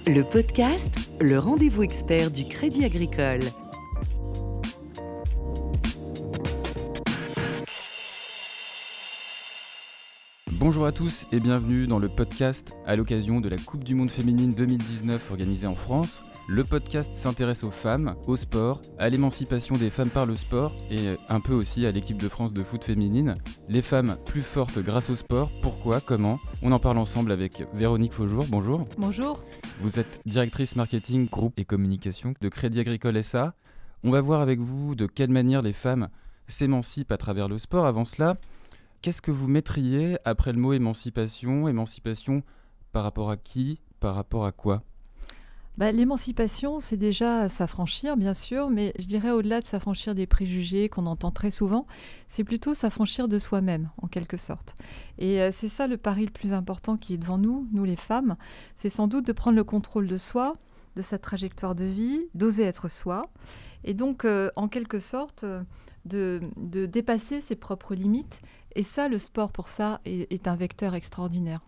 Le podcast, le rendez-vous expert du Crédit Agricole. Bonjour à tous et bienvenue dans le podcast à l'occasion de la Coupe du Monde féminine 2019 organisée en France. Le podcast s'intéresse aux femmes, au sport, à l'émancipation des femmes par le sport et un peu aussi à l'équipe de France de foot féminine. Les femmes plus fortes grâce au sport, pourquoi, comment ? On en parle ensemble avec Véronique Faujour, bonjour. Bonjour. Vous êtes directrice marketing, groupe et communication de Crédit Agricole SA. On va voir avec vous de quelle manière les femmes s'émancipent à travers le sport. Avant cela, qu'est-ce que vous mettriez après le mot émancipation ? Émancipation par rapport à qui ? Par rapport à quoi ? L'émancipation, c'est déjà s'affranchir, bien sûr, mais je dirais au-delà de s'affranchir des préjugés qu'on entend très souvent, c'est plutôt s'affranchir de soi-même, en quelque sorte. Et c'est ça le pari le plus important qui est devant nous, nous les femmes, c'est sans doute de prendre le contrôle de soi, de sa trajectoire de vie, d'oser être soi, et donc, en quelque sorte, de dépasser ses propres limites. Et ça, le sport, pour ça, est un vecteur extraordinaire.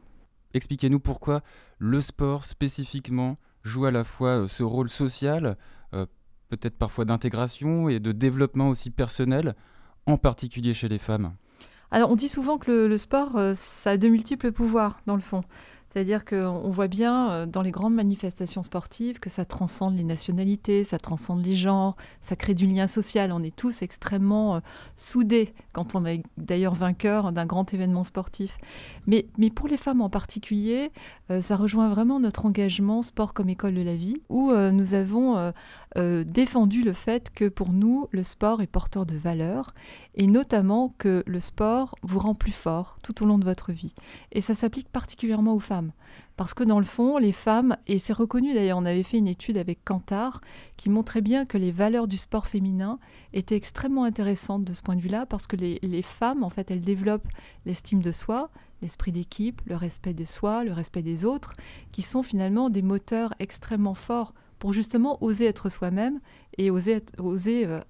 Expliquez-nous pourquoi le sport, spécifiquement, joue à la fois ce rôle social, peut-être parfois d'intégration et de développement aussi personnel, en particulier chez les femmes. Alors, on dit souvent que le sport, ça a de multiples pouvoirs, dans le fond. C'est-à-dire qu'on voit bien dans les grandes manifestations sportives que ça transcende les nationalités, ça transcende les genres, ça crée du lien social. On est tous extrêmement soudés quand on est d'ailleurs vainqueur d'un grand événement sportif. Mais pour les femmes en particulier, ça rejoint vraiment notre engagement sport comme école de la vie, où nous avons défendu le fait que pour nous, le sport est porteur de valeurs, et notamment que le sport vous rend plus fort tout au long de votre vie. Et ça s'applique particulièrement aux femmes. Parce que dans le fond, les femmes, et c'est reconnu d'ailleurs, on avait fait une étude avec Kantar qui montrait bien que les valeurs du sport féminin étaient extrêmement intéressantes de ce point de vue-là, parce que les femmes, en fait, elles développent l'estime de soi, l'esprit d'équipe, le respect de soi, le respect des autres, qui sont finalement des moteurs extrêmement forts pour justement oser être soi-même et oser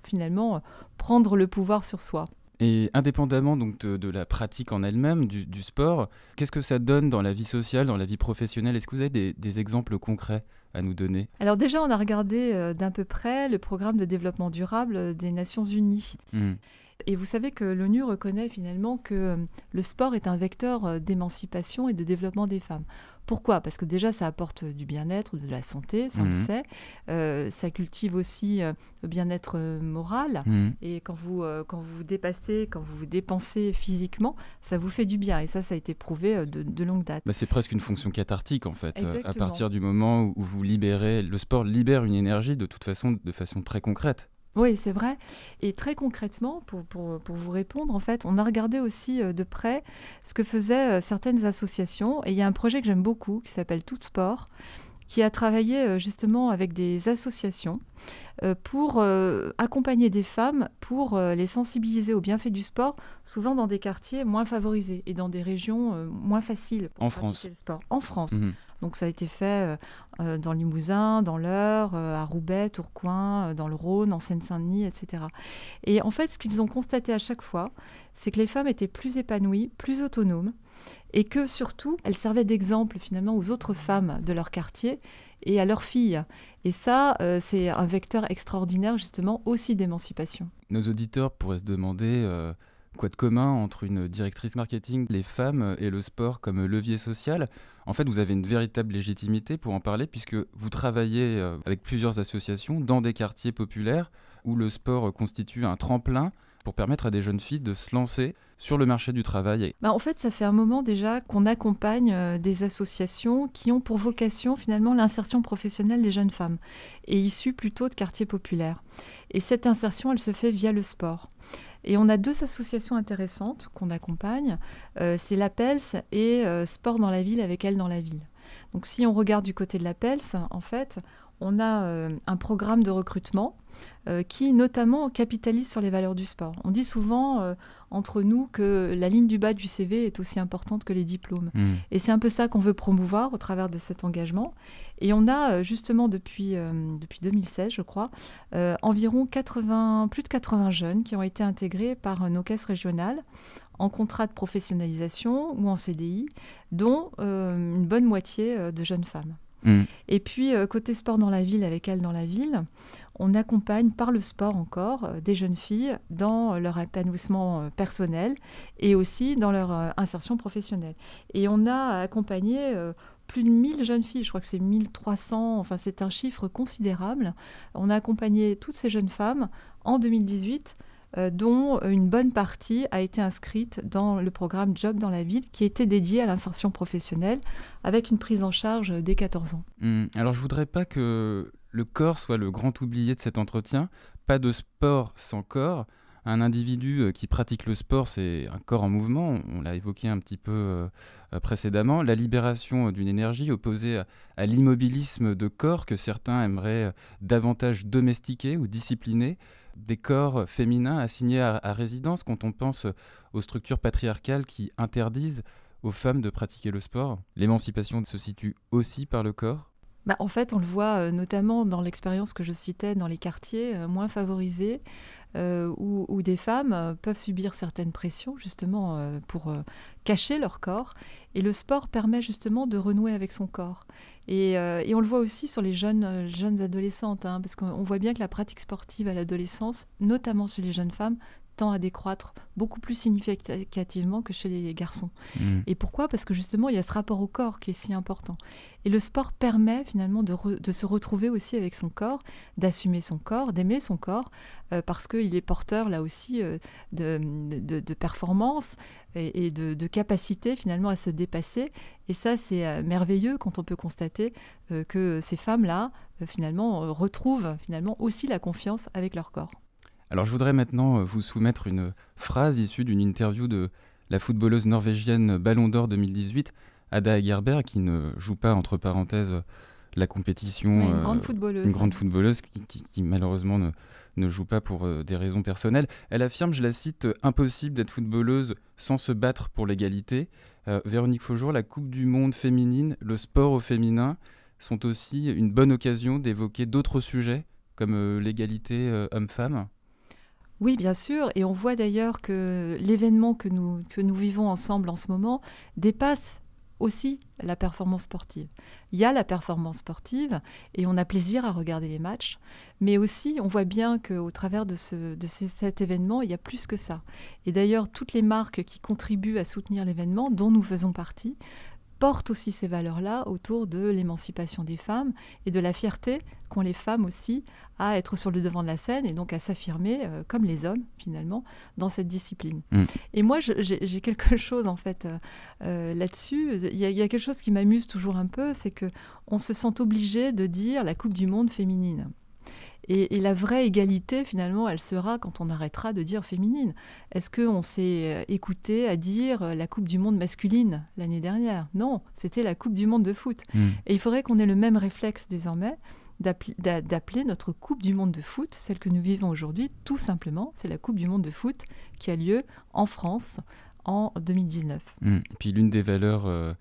finalement prendre le pouvoir sur soi. Et indépendamment donc de la pratique en elle-même, du sport, qu'est-ce que ça donne dans la vie sociale, dans la vie professionnelle ? Est-ce que vous avez des exemples concrets à nous donner ? Alors déjà, on a regardé d'un peu près le programme de développement durable des Nations Unies. Et vous savez que l'ONU reconnaît finalement que le sport est un vecteur d'émancipation et de développement des femmes. Pourquoi ? Parce que déjà, ça apporte du bien-être, de la santé, ça on le sait. Ça cultive aussi le bien-être moral. Et quand vous vous dépassez, quand vous vous dépensez physiquement, ça vous fait du bien. Et ça a été prouvé de longue date. C'est presque une fonction cathartique, en fait. Exactement. À partir du moment où vous libérez, le sport libère une énergie de toute façon, de façon très concrète. Oui, c'est vrai. Et très concrètement, pour vous répondre, en fait, on a regardé aussi de près ce que faisaient certaines associations. Et il y a un projet que j'aime beaucoup qui s'appelle Tout Sport, qui a travaillé justement avec des associations pour accompagner des femmes, pour les sensibiliser aux bienfaits du sport, souvent dans des quartiers moins favorisés et dans des régions moins faciles pour pratiquer le sport. En France. Donc ça a été fait dans le Limousin, dans l'Eure, à Roubaix, Tourcoing, dans le Rhône, en Seine-Saint-Denis, etc. Et en fait, ce qu'ils ont constaté à chaque fois, c'est que les femmes étaient plus épanouies, plus autonomes, et que surtout, elles servaient d'exemple finalement aux autres femmes de leur quartier et à leurs filles. Et ça, c'est un vecteur extraordinaire justement aussi d'émancipation. Nos auditeurs pourraient se demander quoi de commun entre une directrice marketing, les femmes et le sport comme levier social. En fait, vous avez une véritable légitimité pour en parler puisque vous travaillez avec plusieurs associations dans des quartiers populaires où le sport constitue un tremplin pour permettre à des jeunes filles de se lancer sur le marché du travail. En fait, ça fait un moment déjà qu'on accompagne des associations qui ont pour vocation finalement l'insertion professionnelle des jeunes femmes et issues plutôt de quartiers populaires. Et cette insertion, elle se fait via le sport. Et on a deux associations intéressantes qu'on accompagne, c'est l'APELS et Sport dans la ville avec Elle dans la ville. Donc si on regarde du côté de l'APELS, en fait, on a un programme de recrutement qui notamment capitalise sur les valeurs du sport. On dit souvent entre nous que la ligne du bas du CV est aussi importante que les diplômes. Et c'est un peu ça qu'on veut promouvoir au travers de cet engagement. Et on a justement depuis 2016, je crois, environ plus de 80 jeunes qui ont été intégrés par nos caisses régionales en contrat de professionnalisation ou en CDI, dont une bonne moitié de jeunes femmes. Et puis, côté sport dans la ville, avec Elle dans la ville, on accompagne par le sport encore des jeunes filles dans leur épanouissement personnel et aussi dans leur insertion professionnelle. Et on a accompagné plus de 1000 jeunes filles, je crois que c'est 1300, enfin c'est un chiffre considérable. On a accompagné toutes ces jeunes femmes en 2018, dont une bonne partie a été inscrite dans le programme Job dans la ville, qui était dédié à l'insertion professionnelle, avec une prise en charge dès 14 ans. Alors je voudrais pas que le corps soit le grand oublié de cet entretien. Pas de sport sans corps. Un individu qui pratique le sport, c'est un corps en mouvement, on l'a évoqué un petit peu précédemment. La libération d'une énergie opposée à l'immobilisme de corps que certains aimeraient davantage domestiquer ou discipliner. Des corps féminins assignés à résidence quand on pense aux structures patriarcales qui interdisent aux femmes de pratiquer le sport. L'émancipation se situe aussi par le corps. En fait, on le voit notamment dans l'expérience que je citais dans les quartiers moins favorisés, où des femmes peuvent subir certaines pressions justement pour cacher leur corps. Et le sport permet justement de renouer avec son corps. Et on le voit aussi sur les jeunes adolescentes, parce qu'on voit bien que la pratique sportive à l'adolescence, notamment chez les jeunes femmes, tend à décroître beaucoup plus significativement que chez les garçons. Et pourquoi ? Parce que justement, il y a ce rapport au corps qui est si important. Et le sport permet finalement de se retrouver aussi avec son corps, d'assumer son corps, d'aimer son corps, parce qu'il est porteur là aussi de performance et de capacité finalement à se dépasser. Et ça, c'est merveilleux quand on peut constater que ces femmes-là finalement retrouvent finalement aussi la confiance avec leur corps. Alors je voudrais maintenant vous soumettre une phrase issue d'une interview de la footballeuse norvégienne Ballon d'Or 2018, Ada Hegerberg, qui ne joue pas, entre parenthèses, la compétition. Oui, une grande footballeuse. Une grande footballeuse qui malheureusement ne joue pas pour des raisons personnelles. Elle affirme, je la cite, « Impossible d'être footballeuse sans se battre pour l'égalité ». Véronique Faujour, la Coupe du Monde féminine, le sport au féminin sont aussi une bonne occasion d'évoquer d'autres sujets comme l'égalité homme-femme. Oui, bien sûr, et on voit d'ailleurs que l'événement que nous vivons ensemble en ce moment dépasse aussi la performance sportive. Il y a la performance sportive et on a plaisir à regarder les matchs, mais aussi on voit bien qu'au travers de cet événement, il y a plus que ça. Et d'ailleurs, toutes les marques qui contribuent à soutenir l'événement, dont nous faisons partie, portent aussi ces valeurs-là autour de l'émancipation des femmes et de la fierté qu'ont les femmes aussi à être sur le devant de la scène et donc à s'affirmer comme les hommes finalement dans cette discipline. Et moi j'ai quelque chose en fait là-dessus. Il y a quelque chose qui m'amuse toujours un peu, c'est qu'on se sent obligé de dire la Coupe du Monde féminine. Et la vraie égalité, finalement, elle sera quand on arrêtera de dire féminine. Est-ce qu'on s'est écouté à dire la Coupe du Monde masculine l'année dernière ? Non, c'était la Coupe du Monde de foot. Et il faudrait qu'on ait le même réflexe désormais d'appeler notre Coupe du Monde de foot, celle que nous vivons aujourd'hui, tout simplement, c'est la Coupe du Monde de foot qui a lieu en France en 2019. Puis l'une des valeurs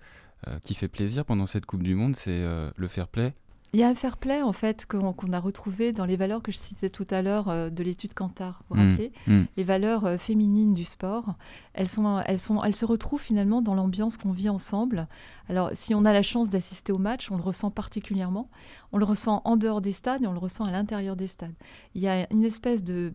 qui fait plaisir pendant cette Coupe du Monde, c'est le fair play. Il y a un fair play, en fait, qu'on a retrouvé dans les valeurs que je citais tout à l'heure de l'étude Kantar, vous vous rappelez ? Les valeurs féminines du sport, elles se retrouvent finalement dans l'ambiance qu'on vit ensemble. Alors, si on a la chance d'assister au match, on le ressent particulièrement. On le ressent en dehors des stades et on le ressent à l'intérieur des stades. Il y a une espèce de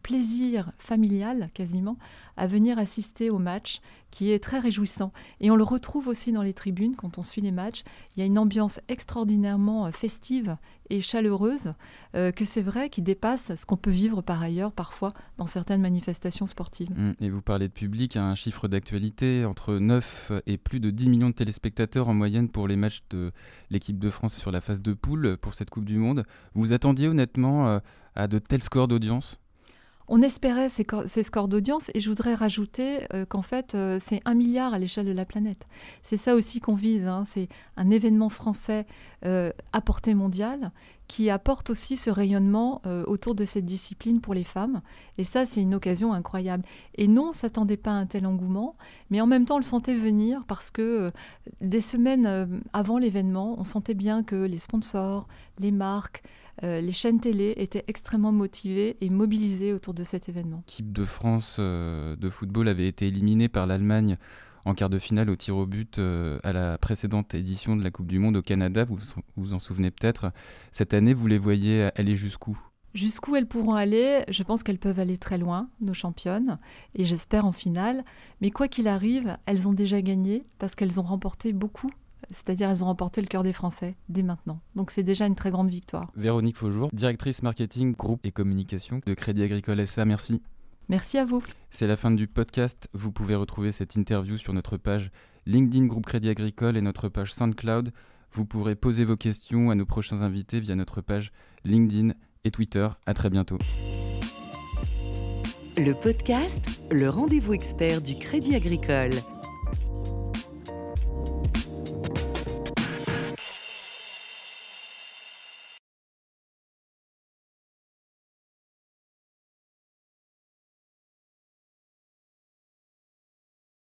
plaisir familial, quasiment, à venir assister au match, qui est très réjouissant. Et on le retrouve aussi dans les tribunes, quand on suit les matchs. Il y a une ambiance extraordinairement festive et chaleureuse, que c'est vrai, qui dépasse ce qu'on peut vivre par ailleurs, parfois, dans certaines manifestations sportives. Et vous parlez de public, un chiffre d'actualité, entre 9 et plus de 10 millions de téléspectateurs en moyenne pour les matchs de l'équipe de France sur la phase de poule pour cette Coupe du Monde. Vous attendiez honnêtement à de tels scores d'audience ? On espérait ces scores d'audience et je voudrais rajouter qu'en fait, c'est 1 milliard à l'échelle de la planète. C'est ça aussi qu'on vise. C'est un événement français à portée mondiale qui apporte aussi ce rayonnement autour de cette discipline pour les femmes. Et ça, c'est une occasion incroyable. Et non, on ne s'attendait pas à un tel engouement, mais en même temps, on le sentait venir parce que des semaines avant l'événement, on sentait bien que les sponsors, les marques, les chaînes télé étaient extrêmement motivées et mobilisées autour de cet événement. L'équipe de France de football avait été éliminée par l'Allemagne en quart de finale au tir au but à la précédente édition de la Coupe du Monde au Canada. Vous vous en souvenez peut-être. Cette année, vous les voyez aller jusqu'où ? Jusqu'où elles pourront aller, je pense qu'elles peuvent aller très loin, nos championnes, et j'espère en finale. Mais quoi qu'il arrive, elles ont déjà gagné parce qu'elles ont remporté beaucoup. C'est-à-dire elles ont remporté le cœur des Français dès maintenant. Donc c'est déjà une très grande victoire. Véronique Faujour, directrice marketing, groupe et communication de Crédit Agricole SA, merci. Merci à vous. C'est la fin du podcast. Vous pouvez retrouver cette interview sur notre page LinkedIn Groupe Crédit Agricole et notre page SoundCloud. Vous pourrez poser vos questions à nos prochains invités via notre page LinkedIn et Twitter. À très bientôt. Le podcast, le rendez-vous expert du Crédit Agricole.